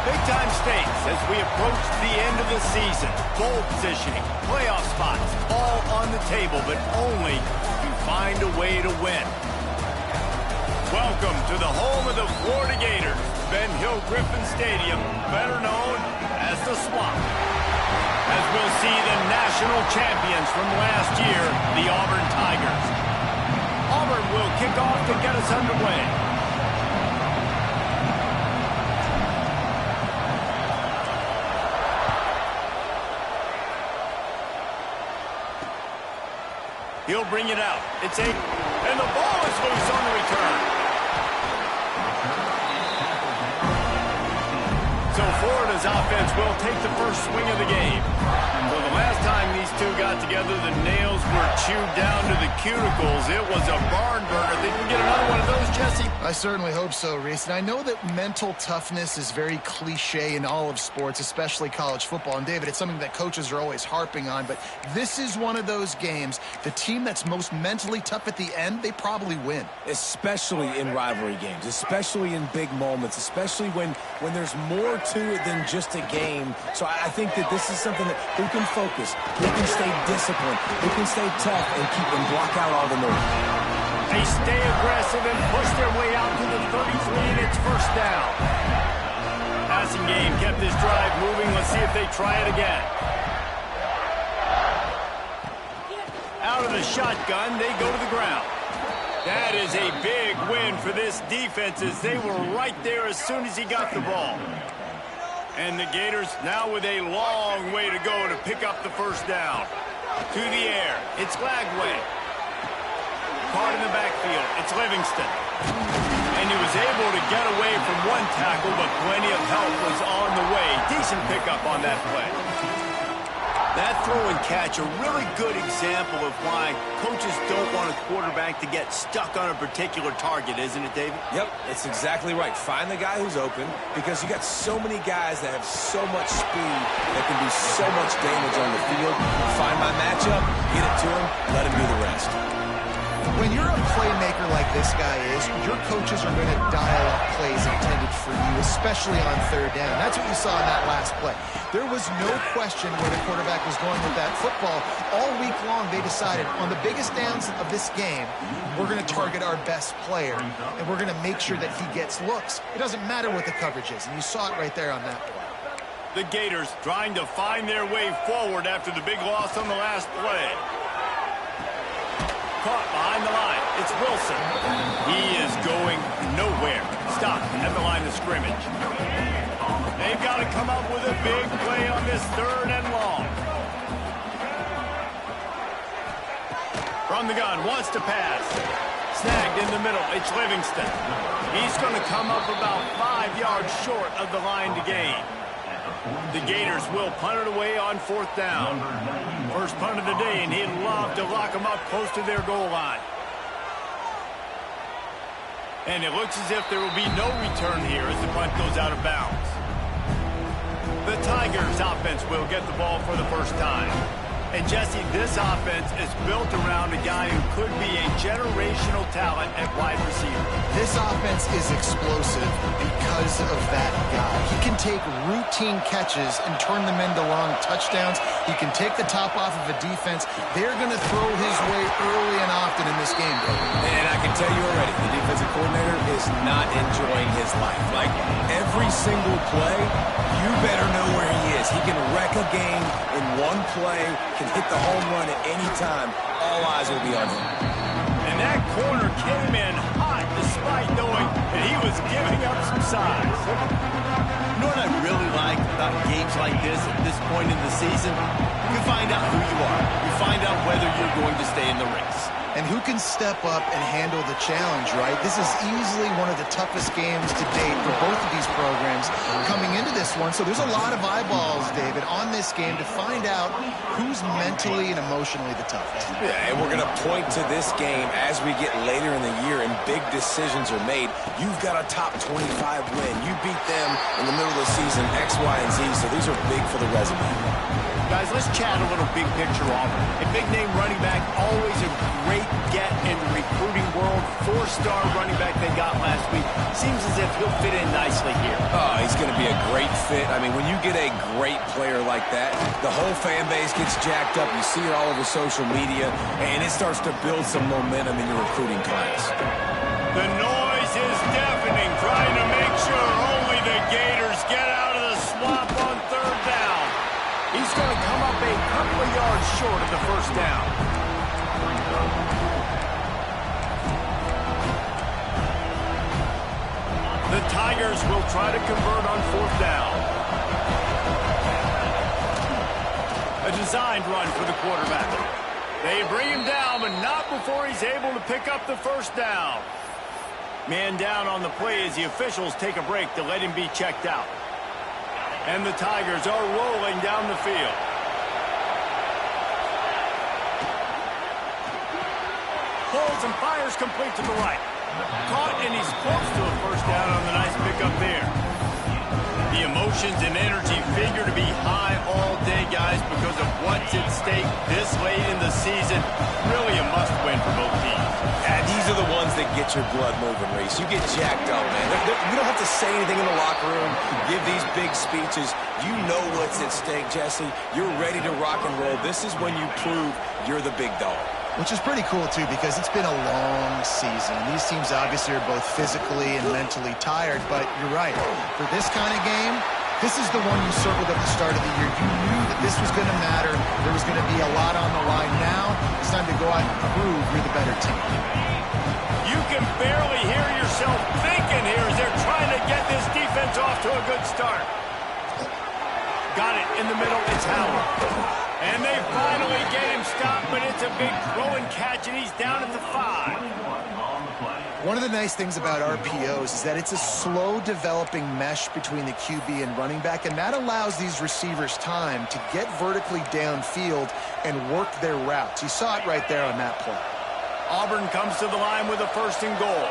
Big-time stakes as we approach the end of the season. Bowl positioning, playoff spots, all on the table, but only if you find a way to win. Welcome to the home of the Florida Gators, Ben Hill Griffin Stadium, better known as the Swamp. As we'll see the national champions from last year, the Auburn Tigers. Auburn will kick off to get us underway. He'll bring it out. It's and the ball is loose on the return. So Florida's offense will take the first swing of the game. So the last time these two got together, the nails were chewed down to the cuticles. It was a barn burner. They can get another one of those, Jesse? I certainly hope so, Reese. And I know that mental toughness is very cliche in all of sports, especially college football. And, David, it's something that coaches are always harping on. But this is one of those games. The team that's most mentally tough at the end, they probably win. Especially in rivalry games, especially in big moments, especially when there's more to it than just a game. So I think that this is something that who can focus, who can stay disciplined, who can stay tough and block out all the noise. They stay aggressive and push their way out to the 33, and it's first down. Passing game kept this drive moving. Let's see if they try it again. Out of the shotgun, they go to the ground. That is a big win for this defense as they were right there as soon as he got the ball. And the Gators now with a long way to go to pick up the first down. To the air, it's Lagway. Caught in the backfield, it's Livingston. And he was able to get away from one tackle, but plenty of help was on the way. Decent pickup on that play. That throw and catch, a really good example of why coaches don't want a quarterback to get stuck on a particular target, isn't it, David? Yep, it's exactly right. Find the guy who's open because you got so many guys that have so much speed that can do so much damage on the field. Find my matchup, get it to him, let him do the rest. When you're a playmaker like this guy is, your coaches are going to dial up plays intended for you, especially on third down. That's what you saw in that last play. There was no question where the quarterback was going with that football. All week long, they decided on the biggest downs of this game, we're going to target our best player, and we're going to make sure that he gets looks. It doesn't matter what the coverage is, and you saw it right there on that play. The Gators trying to find their way forward after the big loss on the last play. Caught behind the line. It's Wilson. He is going nowhere. Stopped at the line of scrimmage. They've got to come up with a big play on this third and long. From the gun, wants to pass. Snagged in the middle. It's Livingston. He's going to come up about 5 yards short of the line to gain. The Gators will punt it away on fourth down. First punt of the day, and he'd love to lock them up close to their goal line. And it looks as if there will be no return here as the punt goes out of bounds. The Tigers offense will get the ball for the first time. And Jesse, this offense is built around a guy who could be a generational talent at wide receiver. This offense is explosive because of that guy. He can take routine catches and turn them into long touchdowns. He can take the top off of a defense. They're going to throw his way early and often in this game. And I can tell you already, the defensive coordinator is not enjoying his life. Like every single play, you better know where he is. He can wreck a game in one play, can hit the home run at any time. All eyes will be on him. And that corner came in hot despite knowing that he was giving up some size. You know what I really like about games like this at this point in the season? You find out who you are. You find out whether you're going to stay in the race. And who can step up and handle the challenge, right? This is easily one of the toughest games to date for both of these programs coming into this one. So there's a lot of eyeballs, David, on this game to find out who's mentally and emotionally the toughest. Yeah, and we're going to point to this game as we get later in the year and big decisions are made. You've got a top 25 win. You beat them in the middle of the season, X, Y, and Z, so these are big for the resume. Guys, let's chat a little big picture Auburn. A big-name running back, always a great get in the recruiting world. 4-star running back they got last week. Seems as if he'll fit in nicely here. Oh, he's going to be a great fit. I mean, when you get a great player like that, the whole fan base gets jacked up. You see it all over social media, and it starts to build some momentum in your recruiting class. The noise is deafening, trying to make sure only the Gators get out of the swamp on 3rd down. He's going to come up a couple of yards short of the 1st down. The Tigers will try to convert on 4th down. A designed run for the quarterback. They bring him down, but not before he's able to pick up the 1st down. Man down on the play as the officials take a break to let him be checked out. And the Tigers are rolling down the field. Pulls and fires complete to the right. Caught, and he's close to a 1st down on the nice pickup there. The emotions and energy figure to be high all day, guys, because of what's at stake this late in the season. Really a must-win for both teams. And these are the ones that get your blood moving, Reese. You get jacked up, man. You don't have to say anything in the locker room, give these big speeches. You know what's at stake, Jesse. You're ready to rock and roll. This is when you prove you're the big dog. Which is pretty cool, too, because it's been a long season. These teams obviously are both physically and mentally tired, but you're right. For this kind of game, this is the one you circled at the start of the year. You knew that this was going to matter. There was going to be a lot on the line. Now it's time to go out and prove you're the better team. You can barely hear yourself thinking here as they're trying to get this defense off to a good start. Got it in the middle. It's Howard. And they finally get him stopped, but it's a big throw and catch, and he's down at the 5. One of the nice things about RPOs is that it's a slow-developing mesh between the QB and running back, and that allows these receivers time to get vertically downfield and work their routes. You saw it right there on that play. Auburn comes to the line with a 1st and goal.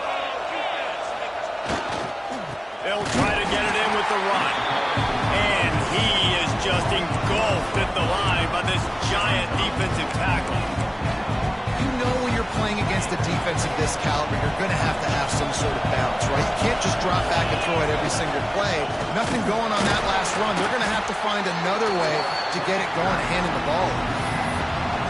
They'll try to get it in with the run. And he is just engulfed at the line by this giant defensive tackle. You know when you're playing against a defense of this caliber, you're going to have some sort of balance, right? You can't just drop back and throw it every single play. Nothing going on that last run. They're going to have to find another way to get it going and handing the ball.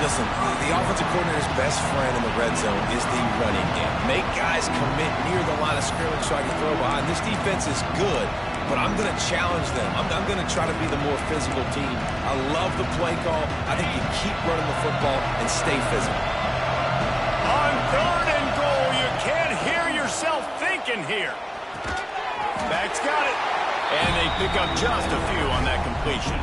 Listen, the offensive coordinator's best friend in the red zone is the running game. Make guys commit near the line of scrimmage so I can throw behind. This defense is good, but I'm going to challenge them. I'm going to try to be the more physical team. I love the play call. I think you keep running the football and stay physical. On 3rd and goal, you can't hear yourself thinking here. Back's got it. And they pick up just a few on that completion.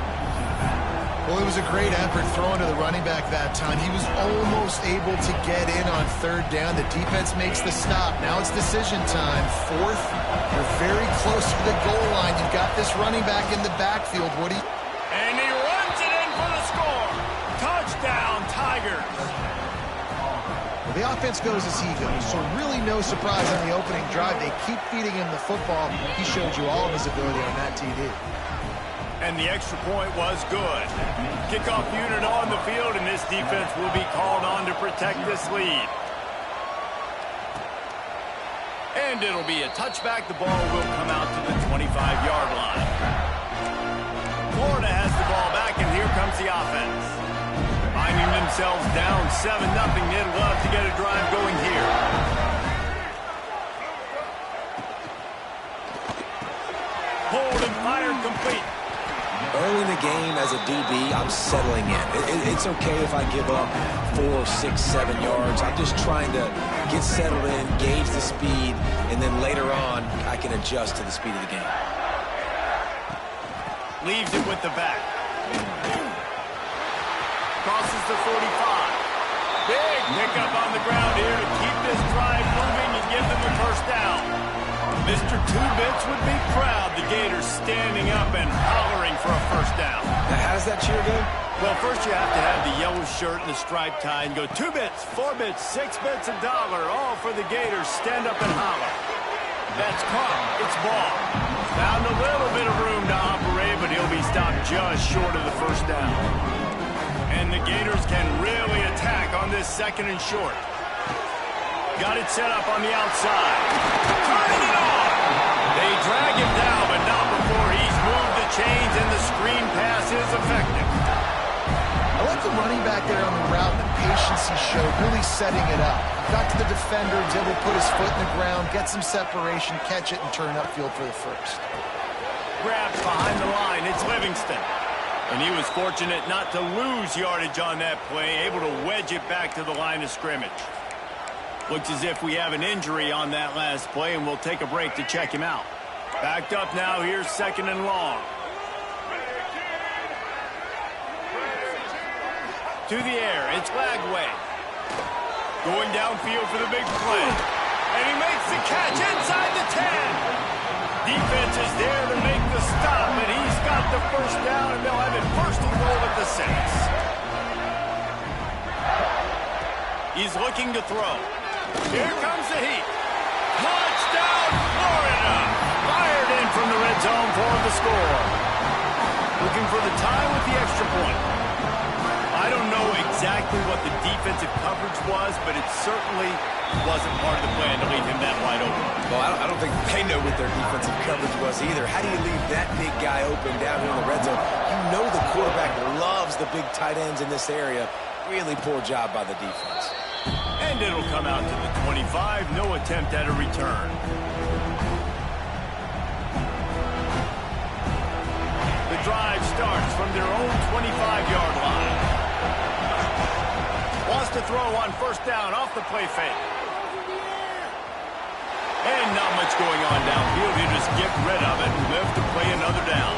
Well, it was a great effort throwing to the running back that time. He was almost able to get in on 3rd down. The defense makes the stop. Now it's decision time. 4th, you're very close to the goal line. You've got this running back in the backfield. What do you... And he runs it in for the score. Touchdown, Tigers. Well, the offense goes as he goes, so really no surprise on the opening drive. They keep feeding him the football. He showed you all of his ability on that TD. And the extra point was good. Kickoff unit on the field, and this defense will be called on to protect this lead. And it'll be a touchback. The ball will come out to the 25-yard line. Florida has the ball back, and here comes the offense. Finding themselves down 7-0, they'd love to get a drive going here. Hold and fire complete. Early in the game as a DB, I'm settling in. It's okay if I give up 4, 6, 7 yards. I'm just trying to get settled in, gauge the speed, and then later on, I can adjust to the speed of the game. Leaves it with the back. Crosses the 45. Big pickup on the ground here to keep this drive moving and give them the 1st down. Mr. Two-Bits would be proud. The Gators standing up and hollering for a 1st down. Now, how does that cheer go? Well, first you have to have the yellow shirt and the striped tie and go 2 bits, 4 bits, 6 bits, $1, all for the Gators. Stand up and holler. That's caught. It's ball. Found a little just short of the first down. And the Gators can really attack on this 2nd and short. Got it set up on the outside. Turning it on! They drag him down, but not before he's moved the chains and the screen pass is effective. I like the running back there on the route and the patience he showed, really setting it up. Got to the defender, was able to put his foot in the ground, get some separation, catch it, and turn upfield for the first. Grabs behind the line. It's Livingston. And he was fortunate not to lose yardage on that play, able to wedge it back to the line of scrimmage. Looks as if we have an injury on that last play, and we'll take a break to check him out. Backed up now. Here's 2nd and long. To the air. It's Lagway. Going downfield for the big play. And he makes the catch inside the 10. Defense is there to make the stop, and he's got the first down, and they'll have it 1st and goal at the 6. He's looking to throw. Here comes the heat. Touchdown, Florida! Fired in from the red zone for the score. Looking for the tie with the extra point. I don't know exactly what the defensive coverage was, but it certainly wasn't part of the plan to leave him that wide open. Well, I don't think they know what their defensive coverage was either. How do you leave that big guy open down here in the red zone? You know the quarterback loves the big tight ends in this area. Really poor job by the defense. And it'll come out to the 25. No attempt at a return. The drive starts from their own 25-yard line. Wants to throw on 1st down off the play fake. And not much going on downfield. He just get rid of it and live to play another down.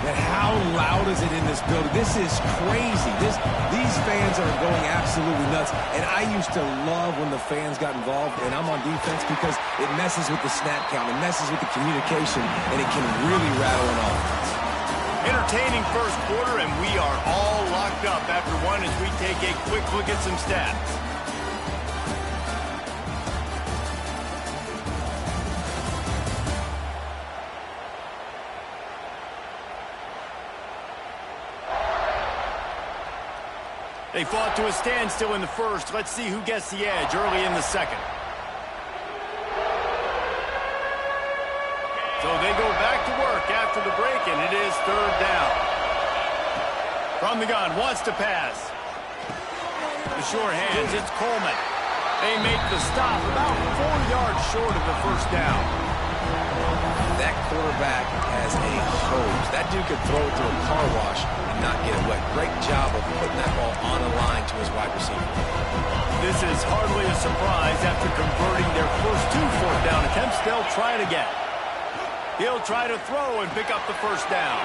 And how loud is it in this building? This is crazy. These fans are going absolutely nuts. And I used to love when the fans got involved, and I'm on defense because it messes with the snap count. It messes with the communication, and it can really rattle an offense. Entertaining 1st quarter, and we are all locked up after one as we take a quick look at some stats. They fought to a standstill in the 1st. Let's see who gets the edge early in the 2nd. So they go back to work after the break, and it is 3rd down. From the gun, wants to pass. The short hands, it's Coleman. They make the stop about 4 yards short of the 1st down. That quarterback has a hose. That dude could throw it through a car wash and not get it wet. Great job of putting that ball on the line to his wide receiver. This is hardly a surprise. After converting their first 2 4th down attempts, they'll try it again. He'll try to throw and pick up the 1st down.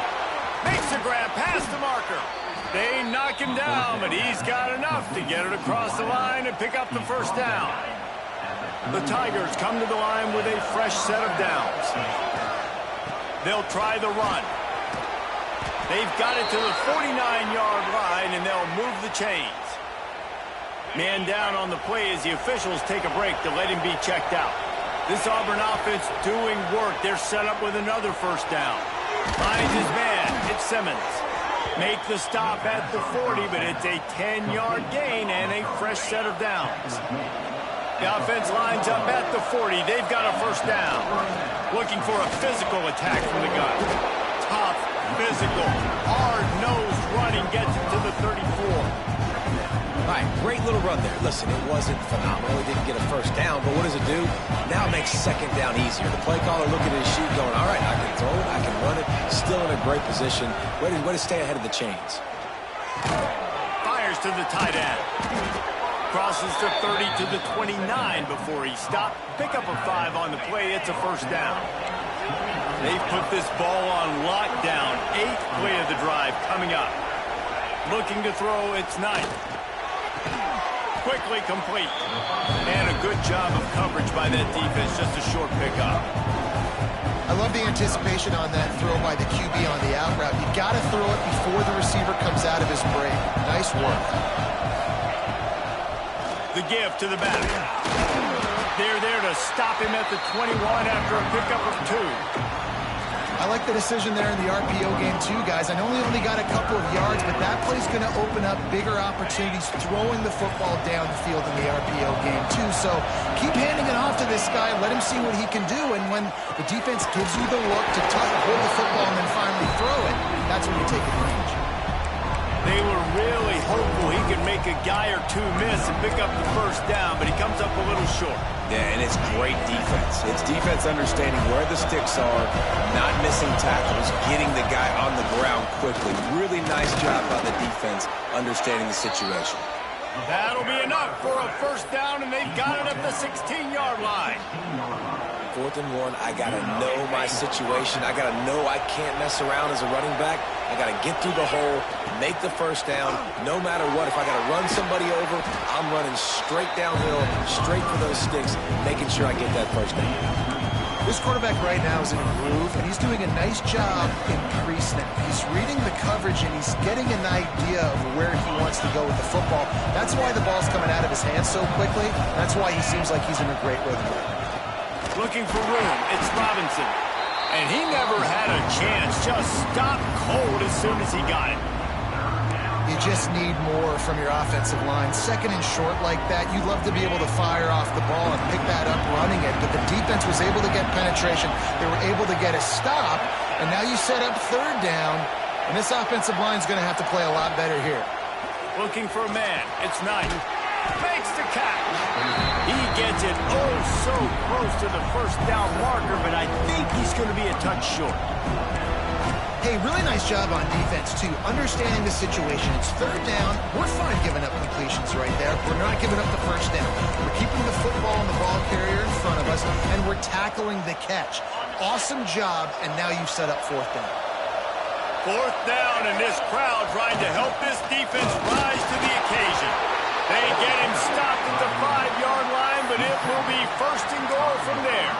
Makes the grab past the marker. They knock him down, but he's got enough to get it across the line and pick up the 1st down. The Tigers come to the line with a fresh set of downs. They'll try the run. They've got it to the 49-yard line, and they'll move the chains. Man down on the play as the officials take a break to let him be checked out. This Auburn offense doing work. They're set up with another 1st down. Finds his man. It's Simmons. Make the stop at the 40, but it's a 10-yard gain and a fresh set of downs. The offense lines up at the 40. They've got a 1st down. Looking for a physical attack from the gun. Tough, physical, hard-nosed running gets it to the 34. All right, great little run there. Listen, it wasn't phenomenal. He didn't get a 1st down, but what does it do? Now it makes 2nd down easier. The play caller looking at his sheet going, all right, I can throw it, I can run it. Still in a great position. Way to stay ahead of the chains. Fires to the tight end. Crosses the 30 to the 29 before he stopped. Pick up a 5 on the play. It's a 1st down. They've put this ball on lockdown. 8th play of the drive coming up. Looking to throw, it's Knight. Quickly complete. And a good job of coverage by that defense. Just a short pickup. I love the anticipation on that throw by the QB on the out route. You got to throw it before the receiver comes out of his break. Nice work. The give to the back. They're there to stop him at the 21 after a pickup of 2. I I like the decision there in the RPO game too, guys. I know he only got a couple of yards, but that play's going to open up bigger opportunities throwing the football down the field in the RPO game too. So keep handing it off to this guy. Let him see what he can do. And when the defense gives you the look to hold the football and then finally throw it, that's when you take advantage. They were really hopeful he could make a guy or two miss and pick up the first down, but he comes up a little short. Yeah, and it's great defense. It's defense understanding where the sticks are, not missing tackles, getting the guy on the ground quickly. Really nice job by the defense understanding the situation. That'll be enough for a first down, and they've got it at the 16-yard line. 4th and 1, I got to know my situation. I got to know I can't mess around as a running back. I got to get through the hole, make the first down, no matter what. If I got to run somebody over, I'm running straight downhill, straight for those sticks, making sure I get that first down. This quarterback right now is in a groove, and he's doing a nice job in pre-snap. He's reading the coverage, and he's getting an idea of where he wants to go with the football. That's why the ball's coming out of his hands so quickly. That's why he seems like he's in a great rhythm right now. Looking for room, it's Robinson. And he never had a chance, just stopped cold as soon as he got it. You just need more from your offensive line. 2nd and short like that, you'd love to be able to fire off the ball and pick that up running it, but the defense was able to get penetration. They were able to get a stop, and now you set up 3rd down, and this offensive line is going to have to play a lot better here. Looking for a man, it's Knight. Makes the catch. He gets it oh so close to the first down marker, but I think he's going to be a touch short. Hey, really nice job on defense, too. Understanding the situation. It's 3rd down. We're fine giving up completions right there. We're not giving up the first down. We're keeping the football and the ball carrier in front of us, and we're tackling the catch. Awesome job, and now you've set up 4th down. 4th down, and this crowd trying to help this defense rise to the occasion. They get him stopped at the 5-yard line, but it will be 1st and goal from there.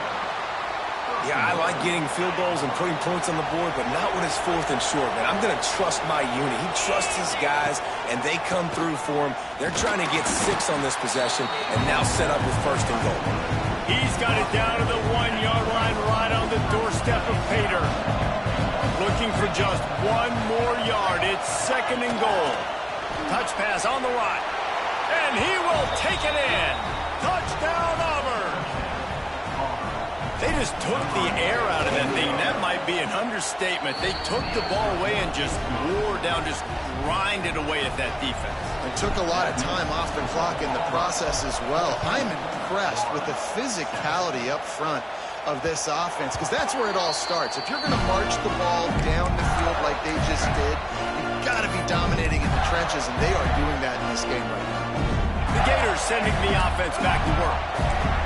Yeah, I like getting field goals and putting points on the board, but not when it's 4th and short, man. I'm going to trust my unit. He trusts his guys, and they come through for him. They're trying to get 6 on this possession and now set up with 1st and goal. He's got it down to the 1-yard line right on the doorstep of Pater. Looking for just 1 more yard. It's 2nd and goal. Touch pass on the right. And he will take it in. Touchdown, Auburn. They just took the air out of that thing. That might be an understatement. They took the ball away and just wore down, just grinded away at that defense. It took a lot of time off the clock in the process as well. I'm impressed with the physicality up front of this offense, because that's where it all starts. If you're going to march the ball down the field like they just did, you've got to be dominating in the trenches, and they are doing that in this game right now. The Gators sending the offense back to work.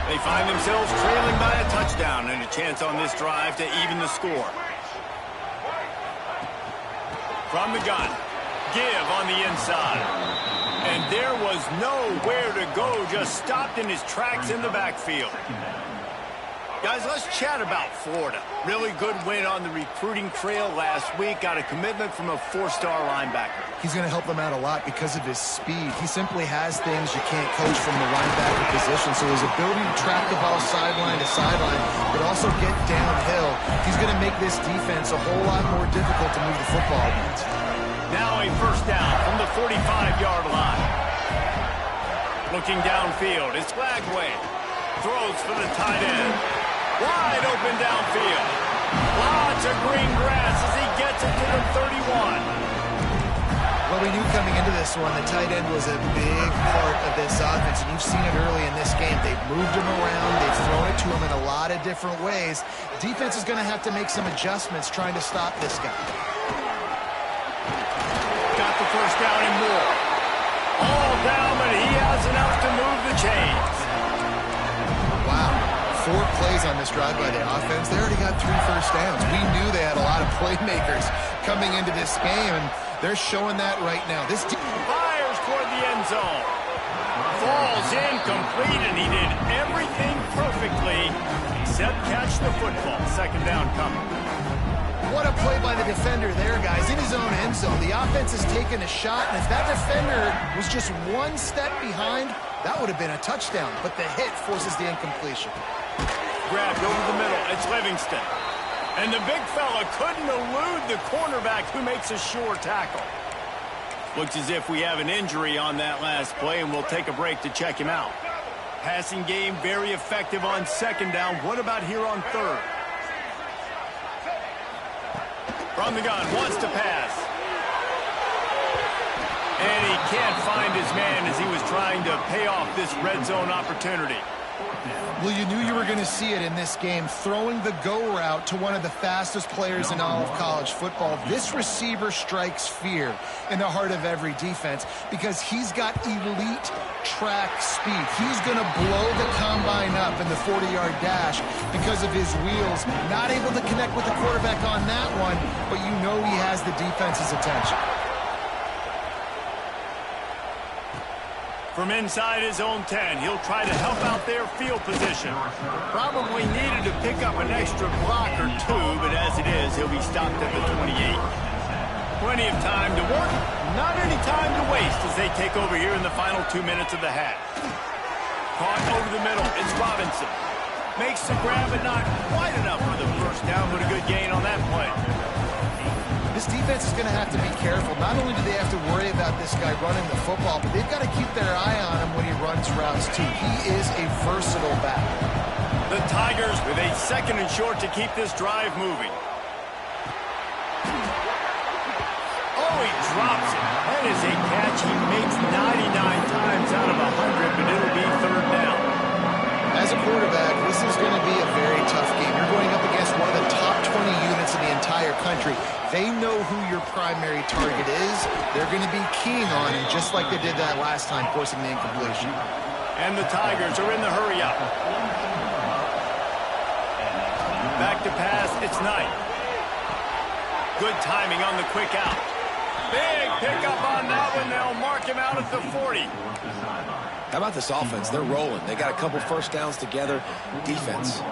They find themselves trailing by a touchdown and a chance on this drive to even the score. From the gun, give on the inside. And there was nowhere to go, just stopped in his tracks in the backfield. Guys, let's chat about Florida. Really good win on the recruiting trail last week. Got a commitment from a 4-star linebacker. He's going to help them out a lot because of his speed. He simply has things you can't coach from the linebacker position. So his ability to track the ball sideline to sideline, but also get downhill, he's going to make this defense a whole lot more difficult to move the football against. Now a first down from the 45-yard line. Looking downfield, it's Lagway. Throws for the tight end. Wide open downfield. Lots of green grass as he gets it to the 31. Well, we knew coming into this one the tight end was a big part of this offense, and you've seen it early in this game. They've moved him around. They've thrown it to him in a lot of different ways. Defense is going to have to make some adjustments trying to stop this guy. Got the first down and more. All down, but he has enough to move the chains. Wow. 4 plays on this drive by the offense. They already got 3 first downs. We knew they had a lot of playmakers coming into this game, and they're showing that right now. This fires toward the end zone. Falls incomplete, and he did everything perfectly except catch the football. 2nd down coming. What a play by the defender there, guys. In his own end zone, the offense has taken a shot, and if that defender was just 1 step behind, that would have been a touchdown, but the hit forces the incompletion. Grabbed over the middle. It's Livingston. And the big fella couldn't elude the cornerback who makes a sure tackle. Looks as if we have an injury on that last play, and we'll take a break to check him out. Passing game very effective on second down. What about here on third? From the gun, wants to pass. And he can't find his man as he was trying to pay off this red zone opportunity. Well, you knew you were going to see it in this game, throwing the go route to one of the fastest players in all of college football. This receiver strikes fear in the heart of every defense because he's got elite track speed. He's going to blow the combine up in the 40-yard dash because of his wheels. Not able to connect with the quarterback on that one, but you know he has the defense's attention. From inside his own 10, he'll try to help out their field position. Probably needed to pick up an extra block or two, but as it is, he'll be stopped at the 28. Plenty of time to work, not any time to waste as they take over here in the final 2 minutes of the half. Caught over the middle, it's Robinson. Makes the grab, but not quite enough for the first down, but a good gain on that play. This defense is going to have to be careful. Not only do they have to worry about this guy running the football, but they've got to keep their eye on him when he runs routes too. He is a versatile back. The Tigers with a second and short to keep this drive moving. Oh, he drops it. That is a catch he makes 99 times out of 100, but it'll be third down. As a quarterback, this is going to be a very tough game. You're going up against one of the top 20 units in the entire country. They know who your primary target is. They're going to be keying on him, just like they did that last time, forcing the incompletion. And the Tigers are in the hurry-up. Back to pass, it's Knight. Good timing on the quick out. Big pickup on that one. They'll mark him out at the 40. How about this offense? They're rolling. They got a couple first downs together. Defense.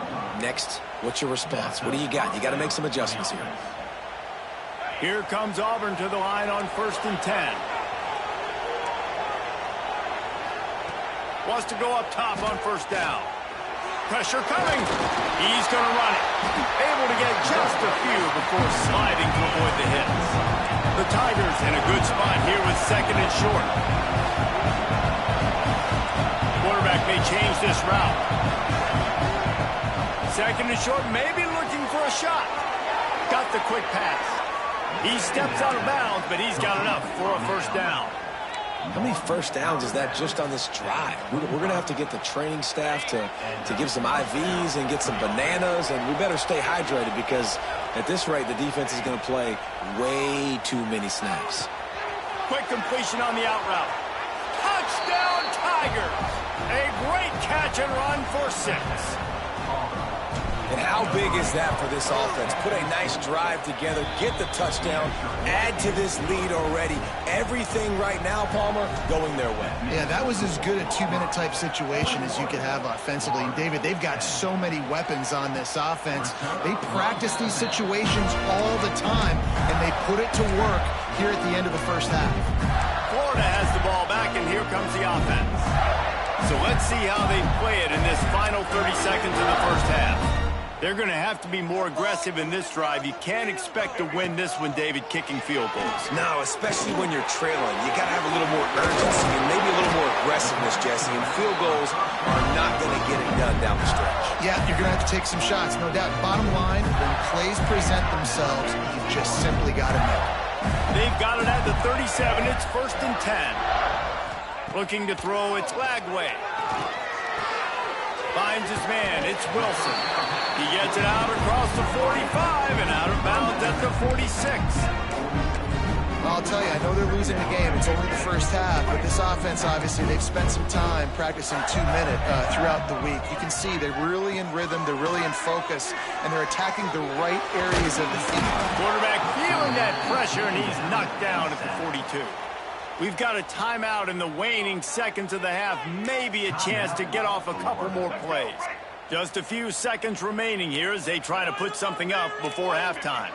Next, what's your response? What do you got? You got to make some adjustments here. Here comes Auburn to the line on 1st and 10. Wants to go up top on first down. Pressure coming. He's going to run it. Able to get just a few before sliding to avoid the hits. The Tigers in a good spot here with second and short. Quarterback may change this route. Second and short, maybe looking for a shot. Got the quick pass. He steps out of bounds, but he's got enough for a first down. How many first downs is that just on this drive? We're going to have to get the training staff to give some IVs and get some bananas, and we better stay hydrated because at this rate, the defense is going to play way too many snaps. Quick completion on the out route. Touchdown, Tigers! A great catch and run for 6. And how big is that for this offense? Put a nice drive together, get the touchdown, add to this lead already. Everything right now, Palmer, going their way. Yeah, that was as good a 2-minute type situation as you could have offensively. And David, they've got so many weapons on this offense. They practice these situations all the time, and they put it to work here at the end of the first half. Florida has the ball back, and here comes the offense. So let's see how they play it in this final 30 seconds of the first half. They're going to have to be more aggressive in this drive. You can't expect to win this one, David, kicking field goals. No, especially when you're trailing. You got to have a little more urgency and maybe a little more aggressiveness, Jesse. And field goals are not going to get it done down the stretch. Yeah, you're going to have to take some shots, no doubt. Bottom line, when plays present themselves, you've just simply got to make it. They've got it at the 37. It's 1st and 10. Looking to throw, it's Lagway. Finds his man, it's Wilson. He gets it out across the 45 and out of bounds at the 46. I'll tell you, I know they're losing the game. It's only the first half, but this offense, obviously, they've spent some time practicing 2-minute throughout the week. You can see they're really in rhythm, they're really in focus, and they're attacking the right areas of the field. Quarterback feeling that pressure, and he's knocked down at the 42. We've got a timeout in the waning seconds of the half, maybe a chance to get off a couple more plays. Just a few seconds remaining here as they try to put something up before halftime.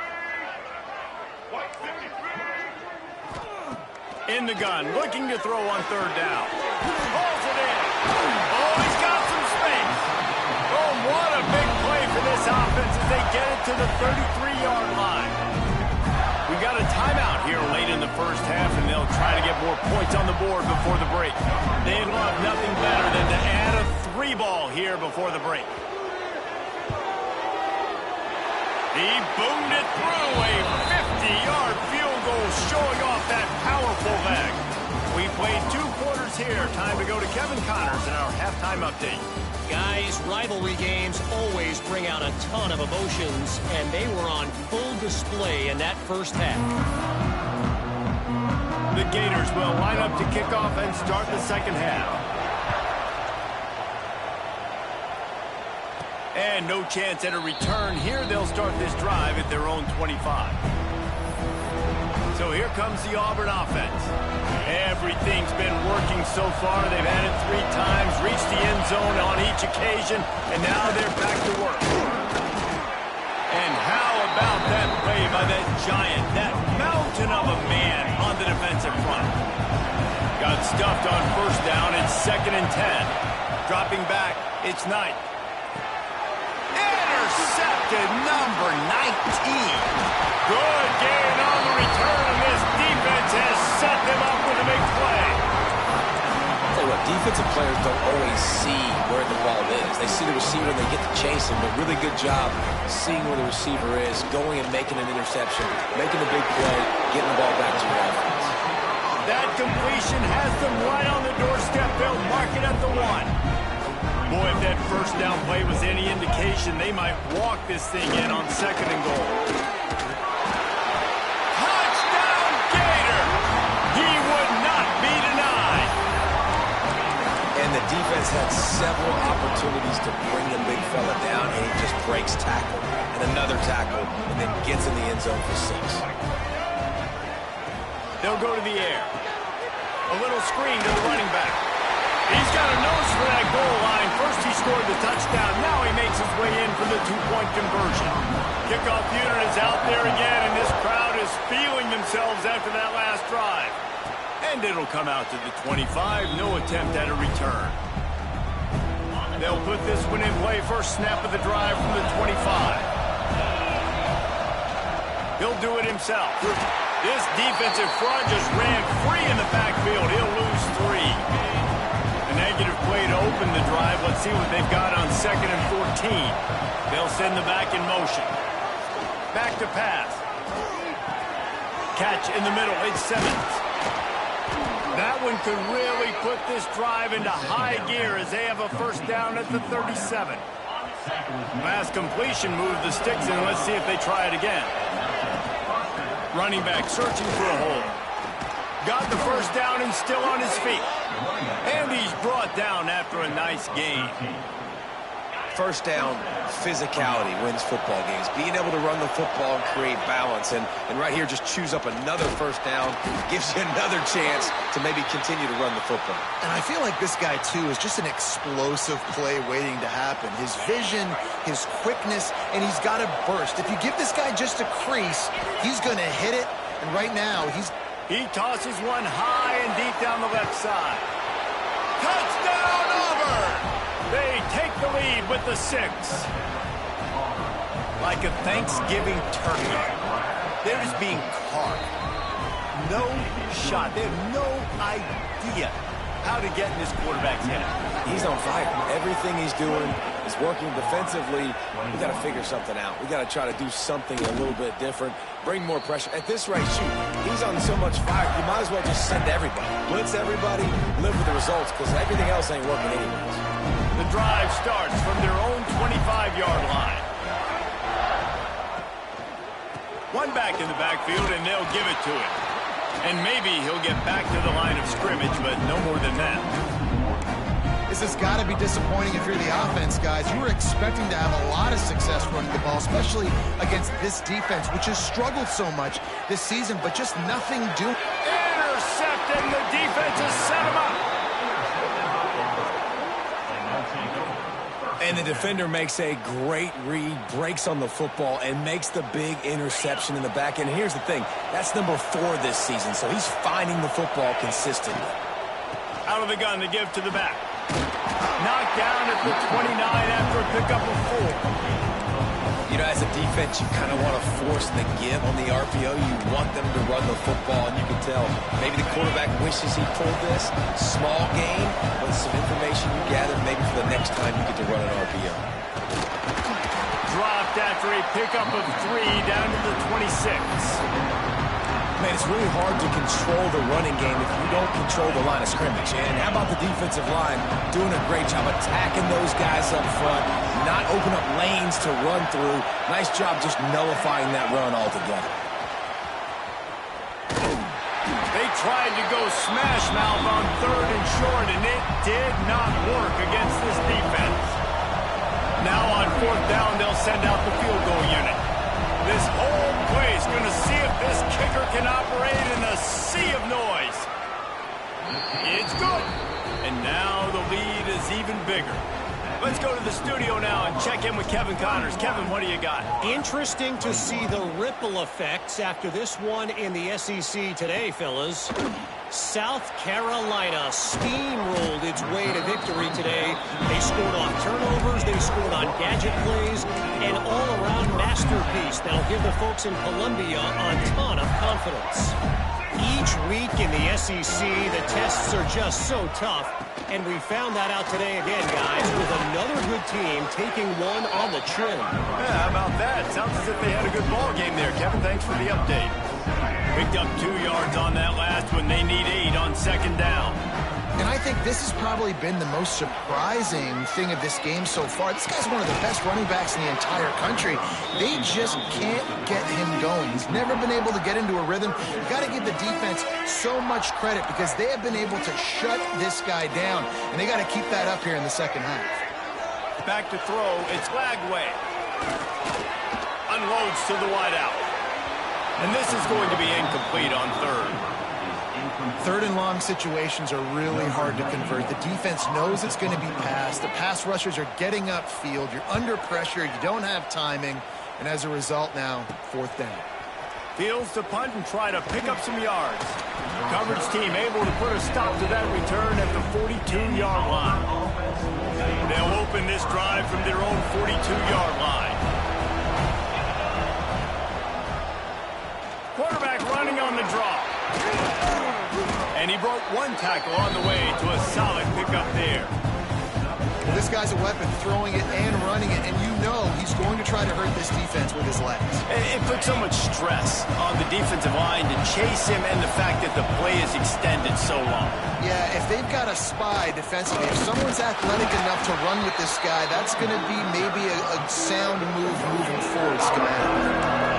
In the gun, looking to throw on third down. Pulls it in. Oh, he's got some space. Oh, what a big play for for this offense as they get it to the 33-yard line. We got a timeout here late in the first half, and they'll try to get more points on the board before the break. They'd love nothing better than to add a 3-ball here before the break. He boomed it through a 50-yard field goal, showing off that powerful leg. We played 2 quarters here. Time to go to Kevin Connors in our halftime update. Guys, rivalry games always bring out a ton of emotions, and they were on full display in that first half. The Gators will line up to kick off and start the second half. And no chance at a return here. They'll start this drive at their own 25. So here comes the Auburn offense. Everything's been working so far. They've had it 3 times, reached the end zone on each occasion, and now they're back to work. And how about that play by that giant, that mountain of a man on the defensive front? Got stuffed on first down. It's 2nd and 10. Dropping back, it's Knight. Intercepted, number 19. Good gain on the return, and this defense has set them up with a big play. I'll tell you what, defensive players don't always see where the ball is. They see the receiver and they get to chase him, but really good job seeing where the receiver is, going and making an interception, making a big play, getting the ball back to your offense. That completion has them right on the doorstep. They'll mark it at the 1. Boy, if that first down play was any indication, they might walk this thing in on 2nd and goal. Touchdown, Gator! He would not be denied. And the defense had several opportunities to bring the big fella down, and he just breaks tackle, and another tackle, and then gets in the end zone for 6. They'll go to the air. A little screen to the running back. He's got a nose for that goal line. First he scored the touchdown. Now he makes his way in for the 2-point conversion. Kickoff unit is out there again, and this crowd is feeling themselves after that last drive. And it'll come out to the 25. No attempt at a return. They'll put this one in play. First snap of the drive from the 25. He'll do it himself. This defensive front just ran free in the backfield. He'll lose 3. A negative play to open the drive. Let's see what they've got on 2nd and 14. They'll send the back in motion. Back to pass. Catch in the middle. It's Simmons. That one could really put this drive into high gear as they have a first down at the 37. Last completion moved the sticks in. Let's see if they try it again. Running back searching for a hole. Got the first down and still on his feet. And he's brought down after a nice gain. First down, physicality wins football games. Being able to run the football and create balance. And right here, just choose up another first down. Gives you another chance to maybe continue to run the football. And I feel like this guy, too, is just an explosive play waiting to happen. His vision, his quickness, and he's got a burst. If you give this guy just a crease, he's going to hit it. And right now, he tosses one high and deep down the left side. Touchdown, Auburn! They take the lead with the 6. Like a Thanksgiving turkey, they're just being carved. No shot. They have no idea how to get in this quarterback's head. He's on fire. Everything he's doing is working defensively. We got to figure something out. We got to try to do something a little bit different. Bring more pressure. At this rate, shoot, he's on so much fire, you might as well just send everybody. Blitz everybody, live with the results, because everything else ain't working anyways. The drive starts from their own 25-yard line. One back in the backfield, and they'll give it to him. And maybe he'll get back to the line of scrimmage, but no more than that. This has got to be disappointing if you're the offense, guys. You were expecting to have a lot of success running the ball, especially against this defense, which has struggled so much this season, but just nothing doing. Intercepted, and the defense has set him up. And the defender makes a great read, breaks on the football, and makes the big interception in the back end. Here's the thing, that's number 4 this season, so he's finding the football consistently. Out of the gun to give to the back. Knocked down at the 29 after a pickup of 4. You know, as a defense, you kind of want to force the give on the RPO. You want them to run the football, and you can tell maybe the quarterback wishes he pulled this. Small gain, but some information you gather maybe for the next time you get to run an RPO. Dropped after a pickup of 3 down to the 26. Man, it's really hard to control the running game if you don't control the line of scrimmage. And how about the defensive line doing a great job attacking those guys up front, not open up lanes to run through. Nice job just nullifying that run altogether. They tried to go smash mouth on 3rd and short, and it did not work against this defense. Now on 4th down, they'll send out the field goal unit. This whole play is going to see if this kicker can operate in a sea of noise. It's good. And now the lead is even bigger. Let's go to the studio now and check in with Kevin Connors. Kevin, what do you got? Interesting to see the ripple effects after this one in the SEC today, fellas. South Carolina steamrolled its way to victory today. They scored on turnovers, they scored on gadget plays, an all-around masterpiece that'll give the folks in Columbia a ton of confidence. Each week in the SEC, the tests are just so tough, and we found that out today again, guys, with another good team taking one on the chin. Yeah, how about that? Sounds as if they had a good ball game there. Kevin, thanks for the update. Picked up 2 yards on that last one. They need 8 on 2nd down. And I think this has probably been the most surprising thing of this game so far. This guy's one of the best running backs in the entire country. They just can't get him going. He's never been able to get into a rhythm. You've got to give the defense so much credit because they have been able to shut this guy down, and they got to keep that up here in the second half. Back to throw. It's Lagway. Unloads to the wideout. And this is going to be incomplete on 3rd. 3rd and long situations are really hard to convert. The defense knows it's going to be passed. The pass rushers are getting upfield. You're under pressure. You don't have timing. And as a result now, 4th down. Fields to punt and try to pick up some yards. Coverage team able to put a stop to that return at the 42-yard line. They'll open this drive from their own 42-yard line. Quarterback running on the draw. And he broke 1 tackle on the way to a solid pickup there. Well, this guy's a weapon, throwing it and running it, and you know he's going to try to hurt this defense with his legs. It puts so much stress on the defensive line to chase him and the fact that the play is extended so long. Yeah, if they've got a spy defensively, if someone's athletic enough to run with this guy, that's going to be maybe a sound move moving forward schematically.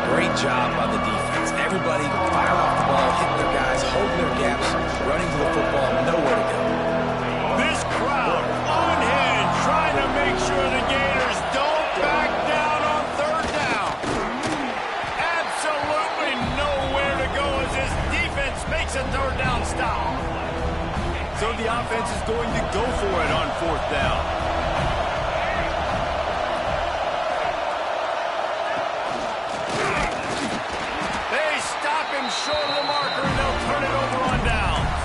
Great job by the defense. Everybody firing off the ball, hitting their guys, holding their gaps, running to the football, nowhere to go. This crowd unhinged, trying to make sure the Gators don't back down on 3rd down. Absolutely nowhere to go as this defense makes a 3rd down stop. So the offense is going to go for it on 4th down. Short of the marker, and they'll turn it over on downs.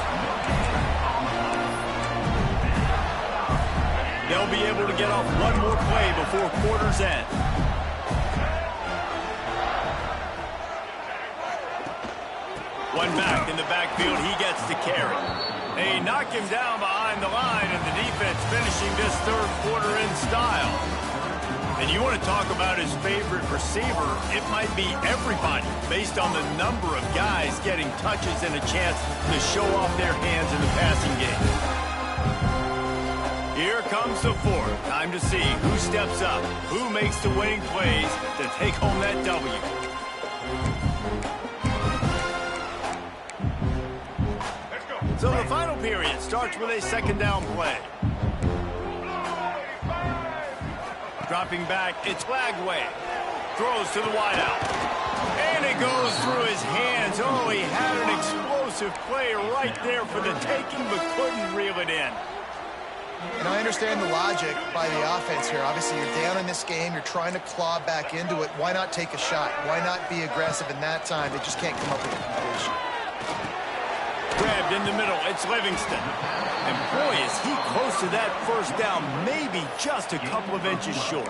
They'll be able to get off one more play before quarter's end. One back in the backfield, he gets to carry. They knock him down behind the line, and the defense finishing this 3rd quarter in style. And you want to talk about his favorite receiver, it might be everybody based on the number of guys getting touches and a chance to show off their hands in the passing game. Here comes the 4th. Time to see who steps up, who makes the winning plays to take home that W. So the final period starts with a 2nd down play. Dropping back, it's Lagway. Throws to the wideout. And it goes through his hands. Oh, he had an explosive play right there for the taking, but couldn't reel it in. And I understand the logic by the offense here. Obviously, you're down in this game. You're trying to claw back into it. Why not take a shot? Why not be aggressive in that time? They just can't come up with a completion. Grabbed in the middle, it's Livingston. And boy, is he close to that 1st down, maybe just a couple of inches short.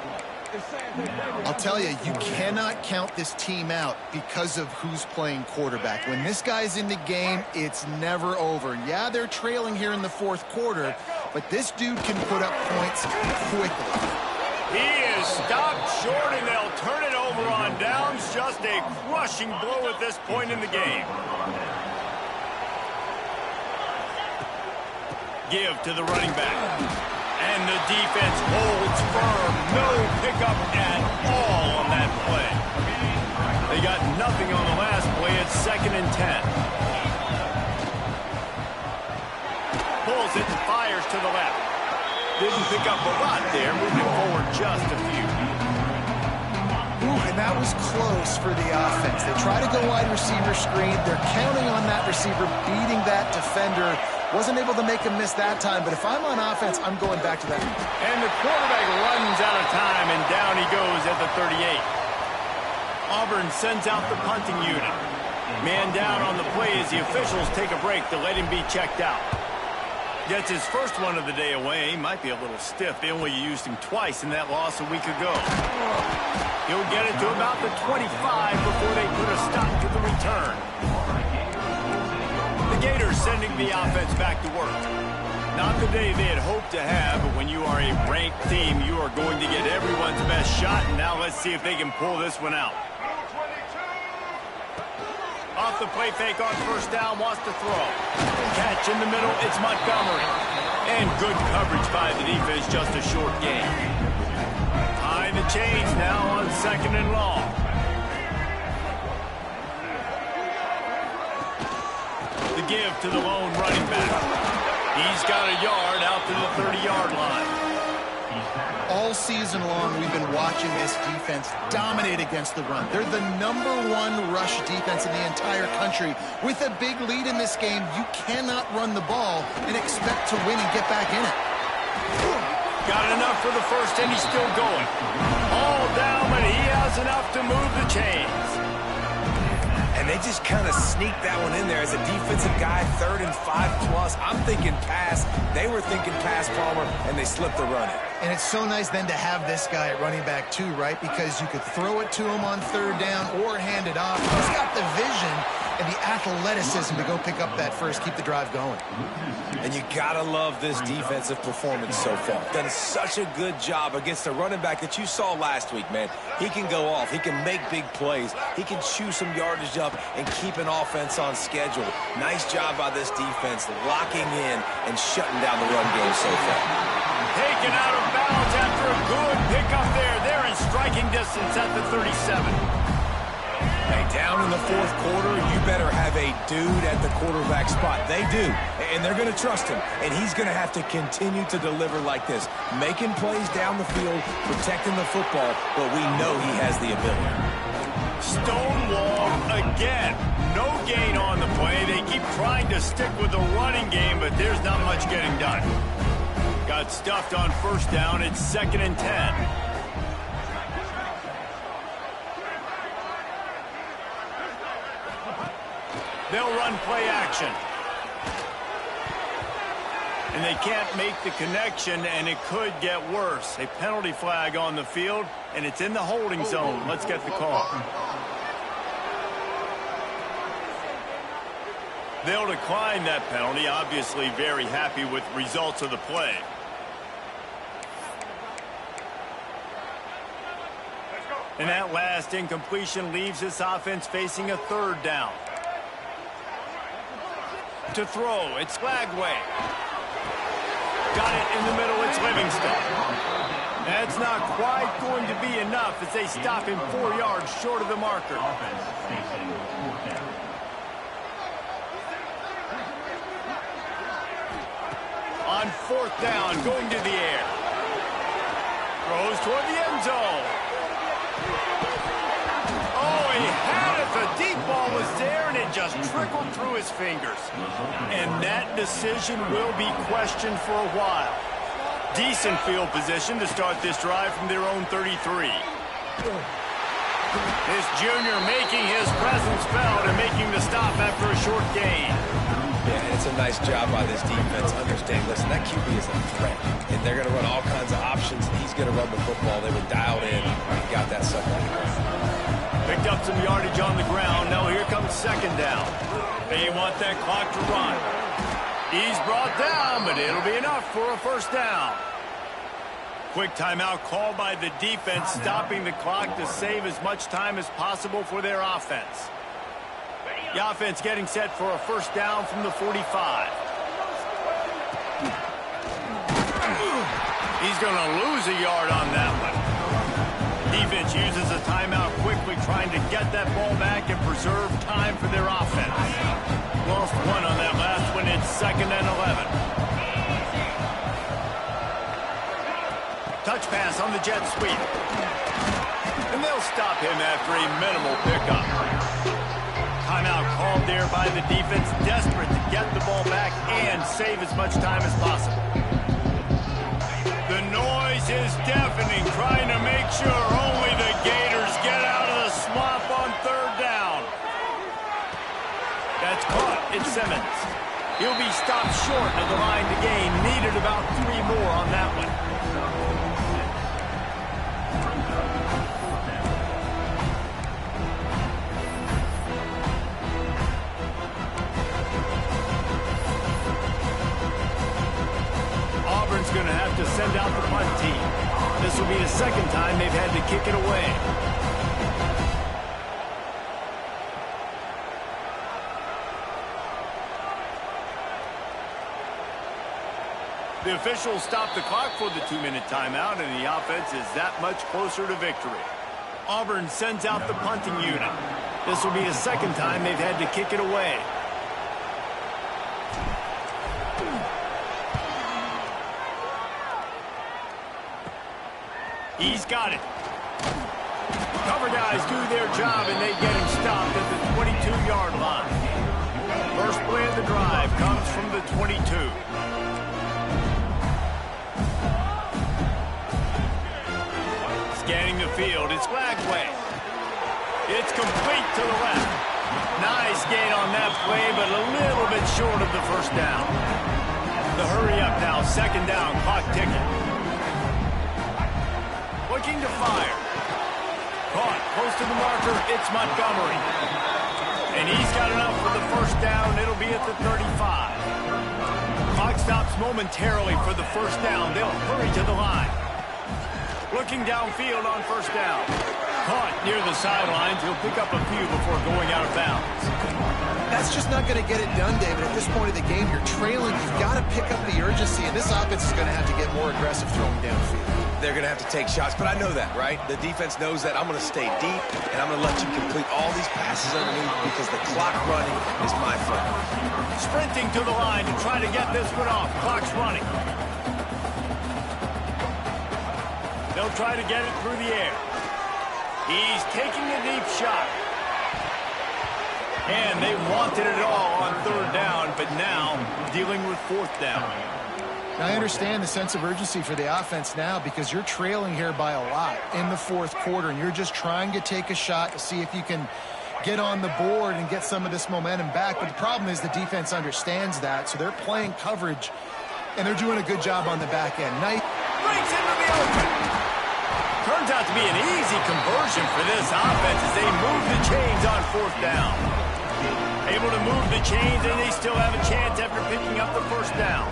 I'll tell you, you cannot count this team out because of who's playing quarterback. When this guy's in the game, it's never over. Yeah, they're trailing here in the fourth quarter, but this dude can put up points quickly. He is stopped short, and they'll turn it over on downs. Just a crushing blow at this point in the game. Give to the running back. And the defense holds firm. No pickup at all on that play. They got nothing on the last play. It's 2nd and 10. Pulls it and fires to the left. Didn't pick up a lot there. Moving forward just a few. Ooh, and that was close for the offense. They try to go wide receiver screen. They're counting on that receiver beating that defender. Wasn't able to make him miss that time, but if I'm on offense, I'm going back to that. And the quarterback runs out of time, and down he goes at the 38. Auburn sends out the punting unit. Man down on the play as the officials take a break to let him be checked out. Gets his first one of the day away. He might be a little stiff. They only used him twice in that loss a week ago. He'll get it to about the 25 before they put a stop to the return. The Gators sending the offense back to work. Not the day they had hoped to have, but when you are a ranked team, you are going to get everyone's best shot, and now let's see if they can pull this one out. Off the play fake on first down, wants to throw. Catch in the middle, it's Montgomery. And good coverage by the defense, just a short gain. High the chains now on 2nd and long. The give to the lone running back. He's got a yard out to the 30-yard line. All season long, we've been watching this defense dominate against the run. They're the #1 rush defense in the entire country. With a big lead in this game, you cannot run the ball and expect to win and get back in it. Got enough for the first, and he's still going. All down, but he has enough to move the chains. And they just kind of sneaked that one in there as a defensive guy, 3rd and 5+. I'm thinking pass. They were thinking pass, Palmer, and they slipped the run. And it's so nice then to have this guy at running back too, right? Because you could throw it to him on 3rd down or hand it off. He's got the vision and the athleticism to go pick up that first, keep the drive going. And you gotta love this defensive performance so far. Done such a good job against the running back that you saw last week, man. He can go off. He can make big plays. He can chew some yardage up and keep an offense on schedule. Nice job by this defense locking in and shutting down the run game so far. Taken out of bounds after a good pickup there. They're in striking distance at the 37. Hey, down in the fourth quarter, you better have a dude at the quarterback spot. They do, and they're going to trust him, and he's going to have to continue to deliver like this, making plays down the field, protecting the football, but we know he has the ability. Stonewall again. No gain on the play. They keep trying to stick with the running game, but there's not much getting done. Got stuffed on first down. It's 2nd and 10. They'll run play action. And they can't make the connection, and it could get worse. A penalty flag on the field, and it's in the holding zone. Let's get the call. They'll decline that penalty, obviously very happy with results of the play. And that last incompletion leaves this offense facing a 3rd down. To throw, it's Lagway. Got it in the middle, it's Livingston. That's not quite going to be enough as they stop him 4 yards short of the marker. On 4th down, going to the air. Throws toward the end zone. Oh, he had it. The deep ball was there, and it just trickled through his fingers. And that decision will be questioned for a while. Decent field position to start this drive from their own 33. This junior making his presence felt and making the stop after a short gain. Yeah, and it's a nice job by this defense. Understand, listen, that QB is a threat. And they're going to run all kinds of options. He's going to run the football. They were dialed in. He got that second down. Picked up some yardage on the ground. Now here comes second down. They want that clock to run. He's brought down, but it'll be enough for a first down. Quick timeout called by the defense, stopping the clock to save as much time as possible for their offense. The offense getting set for a first down from the 45. He's going to lose a yard on that one. Defense uses a timeout quickly, trying to get that ball back and preserve time for their offense. Lost one on that last one. It's 2nd and 11. Touch pass on the jet sweep. And they'll stop him after a minimal pickup. Timeout called there by the defense, desperate to get the ball back and save as much time as possible. The noise is deafening, trying to make sure only the Gators get out of the swamp on third down. That's caught. It's Simmons. He'll be stopped short of the line to gain. Needed about 3 more on that one. Auburn's going to have to send out the punt team. This will be the second time they've had to kick it away. The officials stop the clock for the 2-minute timeout, and the offense is that much closer to victory. Auburn sends out the punting unit. This will be the second time they've had to kick it away. He's got it. Cover guys do their job, and they get him stopped at the 22-yard line. First play of the drive comes from the 22. Scanning the field, it's Lagway. It's complete to the left. Nice gain on that play, but a little bit short of the first down. The hurry up now, second down, clock ticking. Looking to fire. Caught, close to the marker, it's Montgomery. And he's got enough for the first down. It'll be at the 35. Clock stops momentarily for the first down. They'll hurry to the line. Looking downfield on first down. Caught near the sidelines. He'll pick up a few before going out of bounds. That's just not going to get it done, David. At this point of the game, you're trailing. You've got to pick up the urgency, and this offense is going to have to get more aggressive throwing downfield. They're going to have to take shots, but I know that, right? The defense knows that. I'm going to stay deep, and I'm going to let you complete all these passes underneath because the clock running is my friend. Sprinting to the line to try to get this one off. Clock's running. They'll try to get it through the air. He's taking a deep shot. And they wanted it all on third down, but now dealing with fourth down. Now, I understand the sense of urgency for the offense now because you're trailing here by a lot in the fourth quarter, and you're just trying to take a shot to see if you can get on the board and get some of this momentum back. But the problem is the defense understands that, so they're playing coverage, and they're doing a good job on the back end. Nice. Breaks into the open. Turns out to be an easy conversion for this offense as they move the chains on fourth down. Able to move the chains, and they still have a chance after picking up the first down.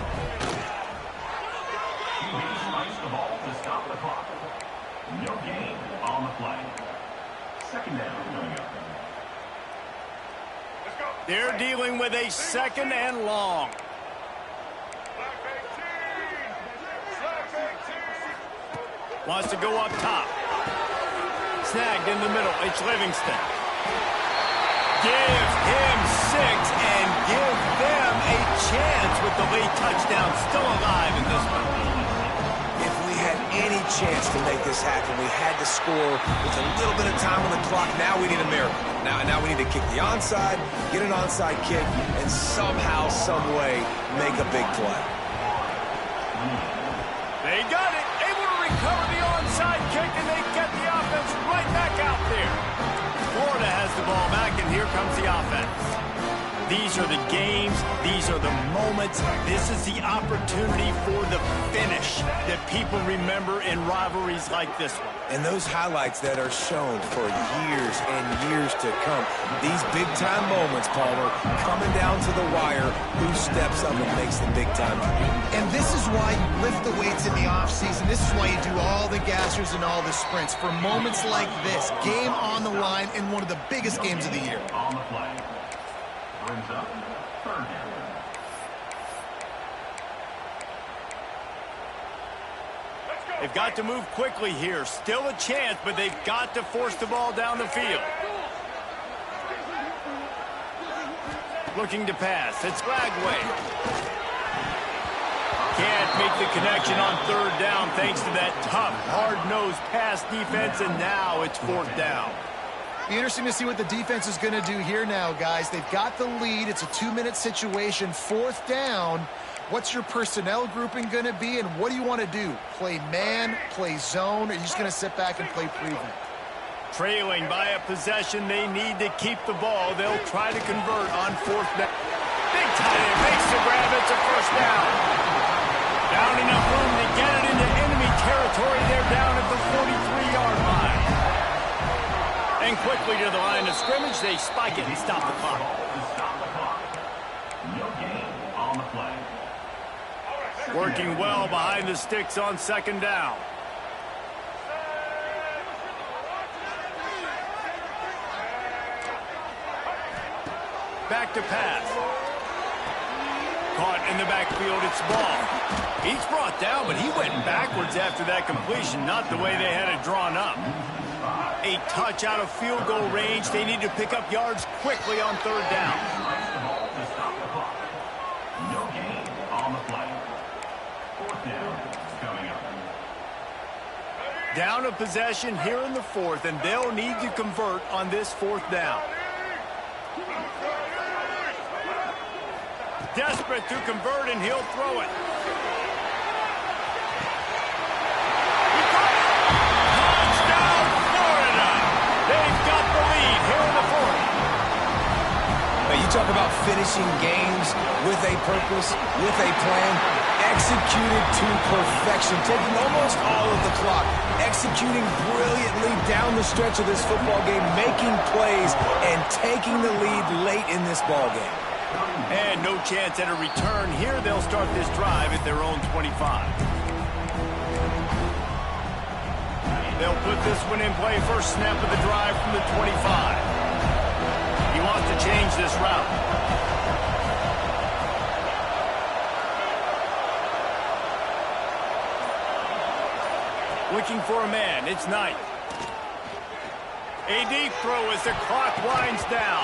The ball to stop the clock. No gain on the play. Second down coming up. Let's go. They're dealing with a second and long. Wants to go up top. Snagged in the middle. It's Livingston. Give him 6 and give them a chance with the late touchdown still alive in this one. If we had any chance to make this happen, we had to score with a little bit of time on the clock. Now we need a miracle. Now we need to kick the onside, get an onside kick, and somehow, some way, make a big play. They got it. Able to recover the onside kick, and they get the offense right back out there. Florida has the ball back, and here comes the offense. These are the games. These are the moments. This is the opportunity for the finish that people remember in rivalries like this one. And those highlights that are shown for years and years to come. These big-time moments, Palmer, coming down to the wire, who steps up and makes the big-time play. And this is why you lift the weights in the offseason. This is why you do all the gassers and all the sprints. For moments like this, game on the line in one of the biggest games of the year. On the play. Brings up third down. They've got to move quickly here. Still a chance, but they've got to force the ball down the field. Looking to pass. It's Lagway. Can't make the connection on third down thanks to that tough, hard-nosed pass defense, and now it's fourth down. Be interesting to see what the defense is going to do here now, guys. They've got the lead. It's a 2-minute situation. Fourth down. What's your personnel grouping going to be, and what do you want to do? Play man, play zone, or are you just going to sit back and play prevent? Trailing by a possession, they need to keep the ball. They'll try to convert on fourth down. Big tight end makes the grab. It's a first down. Down enough room to get it into enemy territory. They're down at the 43-yard line. And quickly to the line of scrimmage, they spike it and stop the clock. No gain on the play. Working well behind the sticks on second down. Back to pass. Caught in the backfield, it's Ball. He's brought down, but he went backwards after that completion, not the way they had it drawn up. A touch out of field goal range. They need to pick up yards quickly on third down. No gain on the play. Fourth down coming up. Down a possession here in the fourth, and they'll need to convert on this fourth down. Desperate to convert, and he'll throw it. Touchdown, Florida! They've got the lead here in the fourth. Now, you talk about finishing games with a purpose, with a plan, executed to perfection, taking almost all of the clock, executing brilliantly down the stretch of this football game, making plays, and taking the lead late in this ball game. And no chance at a return here. They'll start this drive at their own 25. They'll put this one in play. First snap of the drive from the 25. He wants to change this route. Looking for a man. It's Knight. A deep throw as the clock winds down.